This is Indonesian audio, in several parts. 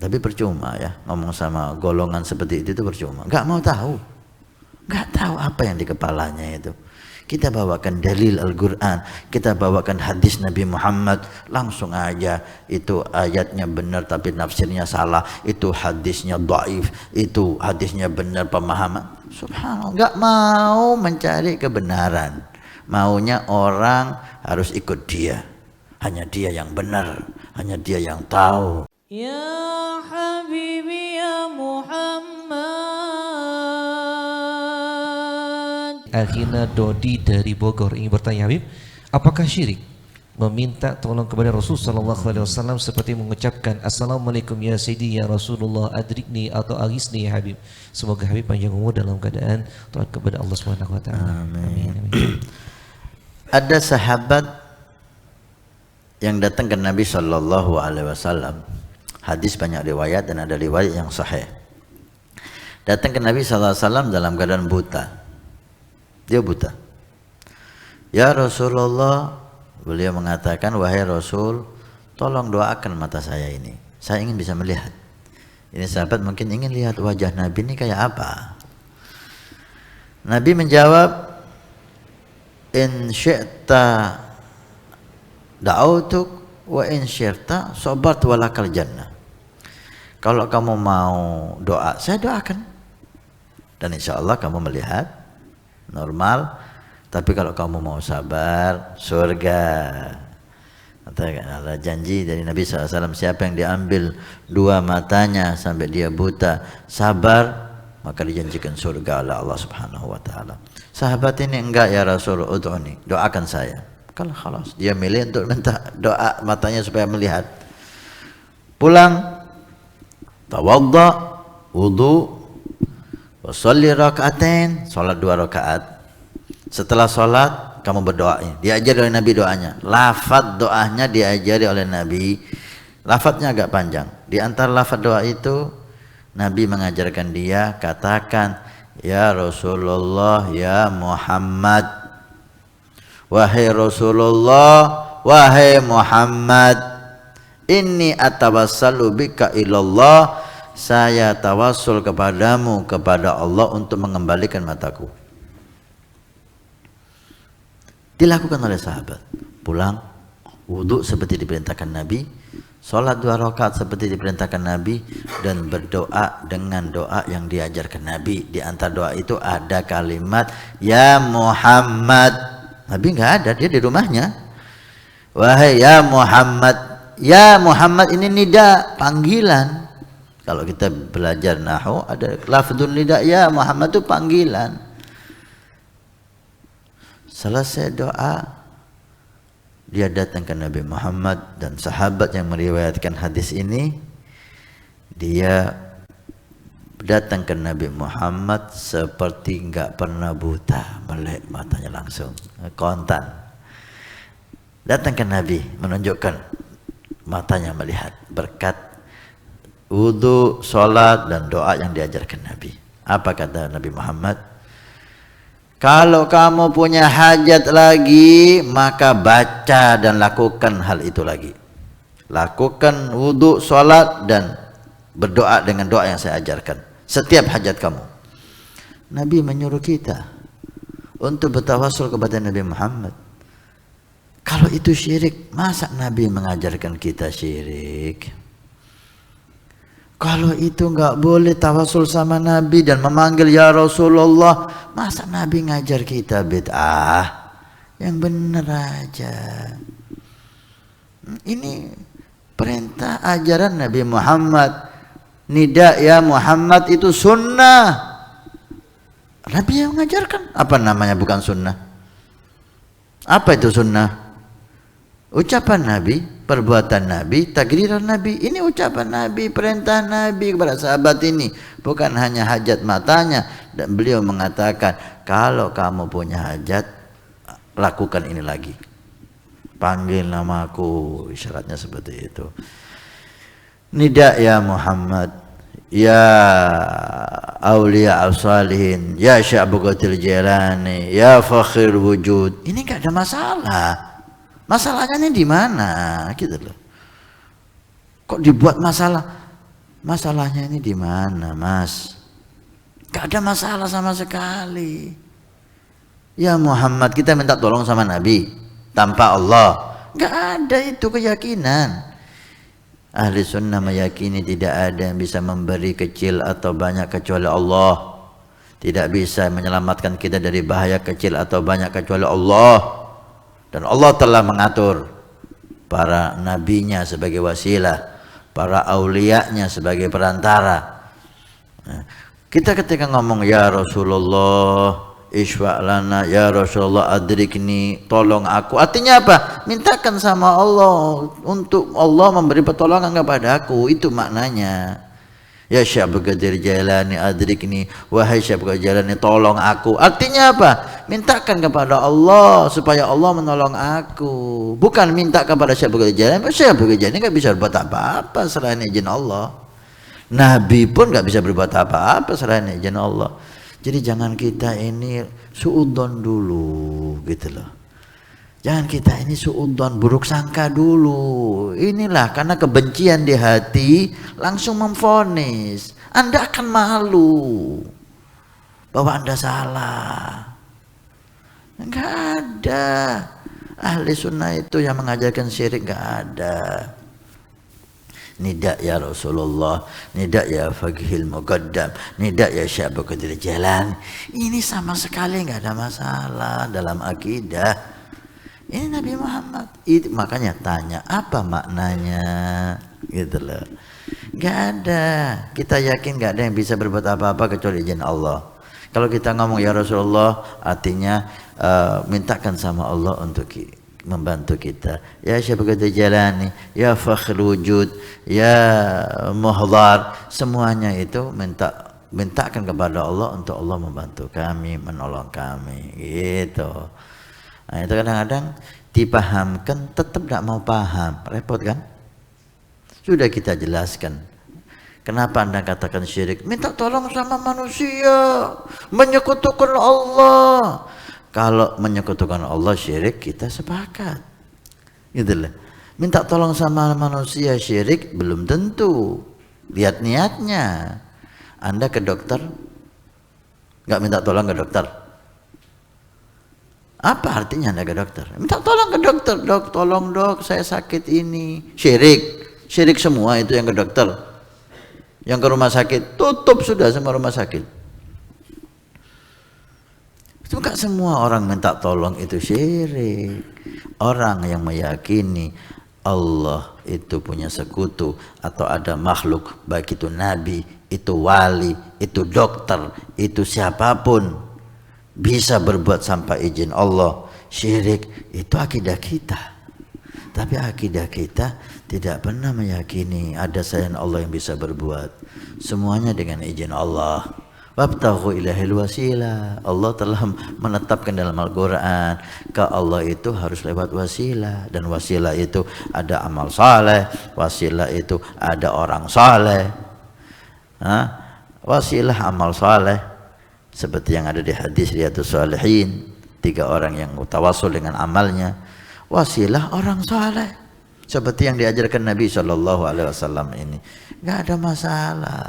Tapi percuma ya, ngomong sama golongan seperti itu percuma. Nggak mau tahu. Nggak tahu apa yang di kepalanya itu. Kita bawakan dalil Al-Quran, kita bawakan hadis Nabi Muhammad, langsung aja itu ayatnya benar tapi nafsirnya salah, itu hadisnya dhaif, itu hadisnya benar pemahaman. Subhanallah, nggak mau mencari kebenaran. Maunya orang harus ikut dia. Hanya dia yang benar, hanya dia yang tahu. Ya Habibi ya Muhammad. Akhina Dodi dari Bogor ingin bertanya, Habib, apakah syirik meminta tolong kepada Rasul sallallahu alaihi wasallam seperti mengucapkan Assalamualaikum ya Sayyidi ya Rasulullah adrikni atau agisni ya Habib. Semoga Habib panjang umur dalam keadaan taat kepada Allah Subhanahu wa taala. Amin. Ada sahabat yang datang ke Nabi sallallahu alaihi wasallam. Hadis banyak riwayat dan ada riwayat yang sahih. Datang ke Nabi sallallahu alaihi wasallam dalam keadaan buta. Dia buta. Ya Rasulullah, beliau mengatakan, wahai Rasul, tolong doakan mata saya ini. Saya ingin bisa melihat. Ini sahabat mungkin ingin lihat wajah Nabi ini kayak apa. Nabi menjawab, in syi'ta da'autuk wa in syi'ta sabart walakal jannah. Kalau kamu mau doa, saya doakan. Dan insya Allah kamu melihat normal, tapi kalau kamu mau sabar, surga. Ada janji dari Nabi SAW, siapa yang diambil dua matanya sampai dia buta, sabar, maka dijanjikan surga oleh Allah Subhanahu wa taala. Sahabat ini, enggak ya Rasul, ud'uni, doakan saya. Kalau khalas, dia milih untuk minta doa matanya supaya melihat. Pulang, tawadda, wudu, wa sholli raka'atain, salat 2 rakaat. Setelah salat kamu berdoa. Diajari oleh Nabi doanya. Lafaz doanya diajari oleh Nabi. Lafaznya agak panjang. Di antara lafaz doa itu Nabi mengajarkan dia, katakan ya Rasulullah ya Muhammad. Wahai Rasulullah, wahai Muhammad, inni atawassalu bika ilallah, saya tawassul kepadamu, kepada Allah untuk mengembalikan mataku. Dilakukan oleh sahabat. Pulang, wudhu seperti diperintahkan Nabi, sholat 2 rakaat seperti diperintahkan Nabi, dan berdoa dengan doa yang diajarkan Nabi. Di antara doa itu ada kalimat ya Muhammad. Nabi nggak ada, dia di rumahnya. Wahai ya Muhammad. Ya Muhammad ini nida, panggilan. Kalau kita belajar nahwu ada lafdzun nida, ya Muhammad itu panggilan. Selesai doa, dia datang ke Nabi Muhammad, dan sahabat yang meriwayatkan hadis ini, dia datang ke Nabi Muhammad seperti nggak pernah buta, melek matanya langsung kontan. Datang ke Nabi menunjukkan matanya melihat berkat wudu, sholat dan doa yang diajarkan Nabi. Apa kata Nabi Muhammad? Kalau kamu punya hajat lagi, maka baca dan lakukan hal itu lagi. Lakukan wudu, sholat dan berdoa dengan doa yang saya ajarkan setiap hajat kamu. Nabi menyuruh kita untuk bertawassul kepada Nabi Muhammad. Kalau itu syirik, masa Nabi mengajarkan kita syirik? Kalau itu enggak boleh tawassul sama Nabi dan memanggil ya Rasulullah, masa Nabi ngajar kita bid'ah? Yang benar aja. Ini perintah ajaran Nabi Muhammad. Nida ya Muhammad itu sunnah. Nabi yang mengajarkan. Apa namanya bukan sunnah? Apa itu sunnah? Ucapan Nabi, perbuatan Nabi, takriran Nabi. Ini ucapan Nabi, perintah Nabi kepada sahabat ini. Bukan hanya hajat matanya. Dan beliau mengatakan, kalau kamu punya hajat, lakukan ini lagi. Panggil namaku, isyaratnya seperti itu. Nida ya Muhammad, ya awliya as-salihin, ya Sya'buqatil Jilani, ya Fakhir Wujud. Ini enggak ada masalah. Masalahnya ini di mana? Gitu loh. Kok dibuat masalah? Masalahnya ini di mana, Mas? Gak ada masalah sama sekali. Ya Muhammad, kita minta tolong sama Nabi tanpa Allah. Gak ada itu keyakinan. Ahli sunnah meyakini tidak ada yang bisa memberi kecil atau banyak kecuali Allah. Tidak bisa menyelamatkan kita dari bahaya kecil atau banyak kecuali Allah. Dan Allah telah mengatur para nabinya sebagai wasilah, para aulianya sebagai perantara. Nah, kita ketika ngomong ya Rasulullah iswa' lana, ya Rasulullah adrikni, tolong aku, artinya apa? Mintakan sama Allah untuk Allah memberi pertolongan kepada aku, itu maknanya. Ya Syekh Abdul Qadir Jailani adrikni, wahai Syekh Abdul Qadir Jailani tolong aku, artinya apa? Mintakan kepada Allah supaya Allah menolong aku, bukan minta kepada Syekh Abdul Qadir Jailani. Syekh Abdul Qadir Jailani gak bisa berbuat apa-apa selain izin Allah. Nabi pun gak bisa berbuat apa-apa selain izin Allah. Jadi jangan kita ini suudzon dulu gitu loh. Jangan kita ini suudzon, buruk sangka dulu. Inilah karena kebencian di hati langsung memvonis. Anda akan malu bahwa Anda salah. Enggak ada. Ahli sunnah itu yang mengajarkan syirik enggak ada. Nidak ya Rasulullah, nidak ya Faqihil Muqaddam, nidak ya Syekh Abdul Qadir Jailani. Ini sama sekali enggak ada masalah dalam akidah. Ini Nabi Muhammad. Itu makanya tanya apa maknanya, gitu loh. Enggak ada. Kita yakin enggak ada yang bisa berbuat apa-apa kecuali izin Allah. Kalau kita ngomong ya Rasulullah, artinya mintakan sama Allah untuk membantu kita. Ya Syekh Abdul Qadir Jailani, ya Fakhrul Wujud, ya Muhdhar, semuanya itu mintakan kepada Allah untuk Allah membantu kami, menolong kami, gitu. Nah, itu kadang-kadang dipahamkan tetap tidak mau paham, repot kan? Sudah kita jelaskan. Kenapa Anda katakan syirik? Minta tolong sama manusia, menyekutukan Allah. Kalau menyekutukan Allah syirik, kita sepakat. Gitu lah. Minta tolong sama manusia syirik belum tentu. Lihat niatnya. Anda ke dokter, nggak minta tolong ke dokter. Apa artinya Anda ke dokter? Minta tolong ke dokter, dok, tolong dok, saya sakit ini. Syirik semua itu yang ke dokter. Yang ke rumah sakit, tutup sudah semua rumah sakit. Bukan semua orang minta tolong itu syirik. Orang yang meyakini Allah itu punya sekutu atau ada makhluk, baik itu nabi, itu wali, itu dokter, itu siapapun bisa berbuat tanpa izin Allah, syirik, itu akidah kita. Tapi akidah kita tidak pernah meyakini ada selain Allah yang bisa berbuat. Semuanya dengan izin Allah. Wabtaghu ilahil wasilah. Allah telah menetapkan dalam Al-Quran ke Allah itu harus lewat wasilah, dan wasilah itu ada amal saleh, wasilah itu ada orang saleh. Wasilah amal saleh seperti yang ada di hadis Riyadhus Shalihin, 3 orang yang tawasul dengan amalnya. Wasilah orang saleh seperti yang diajarkan Nabi SAW ini, nggak ada masalah.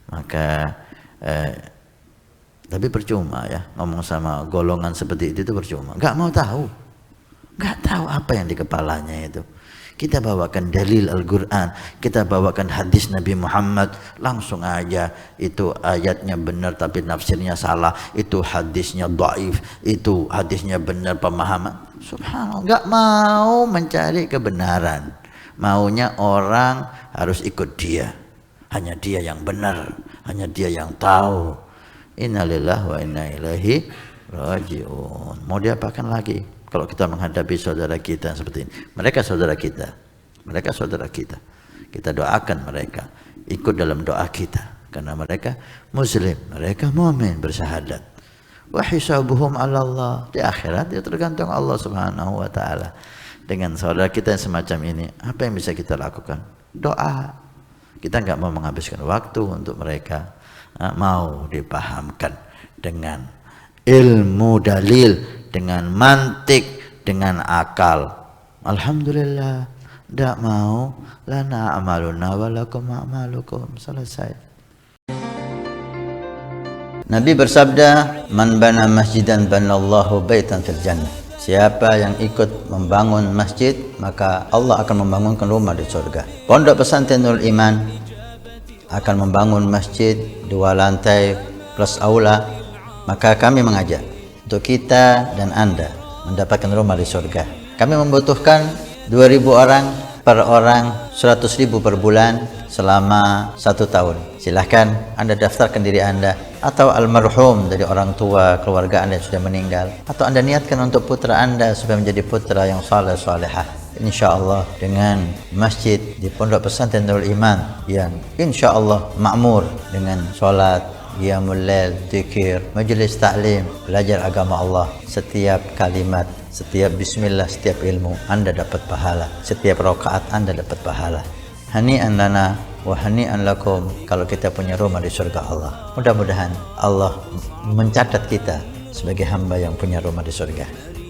Maka tapi percuma ya ngomong sama golongan seperti itu percuma, nggak mau tahu, nggak tahu apa yang di kepalanya itu. Kita bawakan dalil Al-Quran, kita bawakan hadis Nabi Muhammad, langsung aja itu ayatnya benar tapi nafsirnya salah, itu hadisnya dhaif, itu hadisnya benar pemahaman. Subhanallah, nggak mau mencari kebenaran, maunya orang harus ikut dia. Hanya dia yang benar, hanya dia yang tahu. Innalillahi wa inna ilaihi raji'un. Mau diapakan lagi kalau kita menghadapi saudara kita seperti ini? Mereka saudara kita, mereka saudara kita. Kita doakan mereka, ikut dalam doa kita, karena mereka muslim, mereka mu'min, bersyahadat. Wa hisabuhum 'ala Allah. Di akhirat dia tergantung Allah Subhanahu wa taala. Dengan saudara kita yang semacam ini, apa yang bisa kita lakukan? Doa. Kita nggak mau menghabiskan waktu untuk mereka, mau dipahamkan dengan ilmu dalil, dengan mantik, dengan akal. Alhamdulillah, Tidak mau, lana amaluna walakum a'malukum. Selesai. Nabi bersabda, man bana masjidan banallahu baitan fil jannah. Siapa yang ikut membangun masjid, maka Allah akan membangunkan rumah di surga. Pondok Pesantren Nurul Iman akan membangun masjid 2 lantai plus aula. Maka kami mengajak untuk kita dan Anda mendapatkan rumah di surga. Kami membutuhkan 2.000 orang, per orang 100.000 per bulan selama 1 tahun. Silahkan Anda daftarkan diri Anda atau almarhum dari orang tua keluarga Anda yang sudah meninggal, atau Anda niatkan untuk putra Anda supaya menjadi putra yang saleh salehah. InsyaAllah dengan masjid di Pondok Pesantren Nurul Iman yang insyaAllah makmur dengan sholat, qiyamul lail, zikir, majelis taklim, belajar agama Allah. Setiap kalimat, setiap bismillah, setiap ilmu Anda dapat pahala. Setiap rakaat Anda dapat pahala. Hani'an lana wa hani'an lakum kalau kita punya rumah di surga Allah. Mudah-mudahan Allah mencatat kita sebagai hamba yang punya rumah di surga.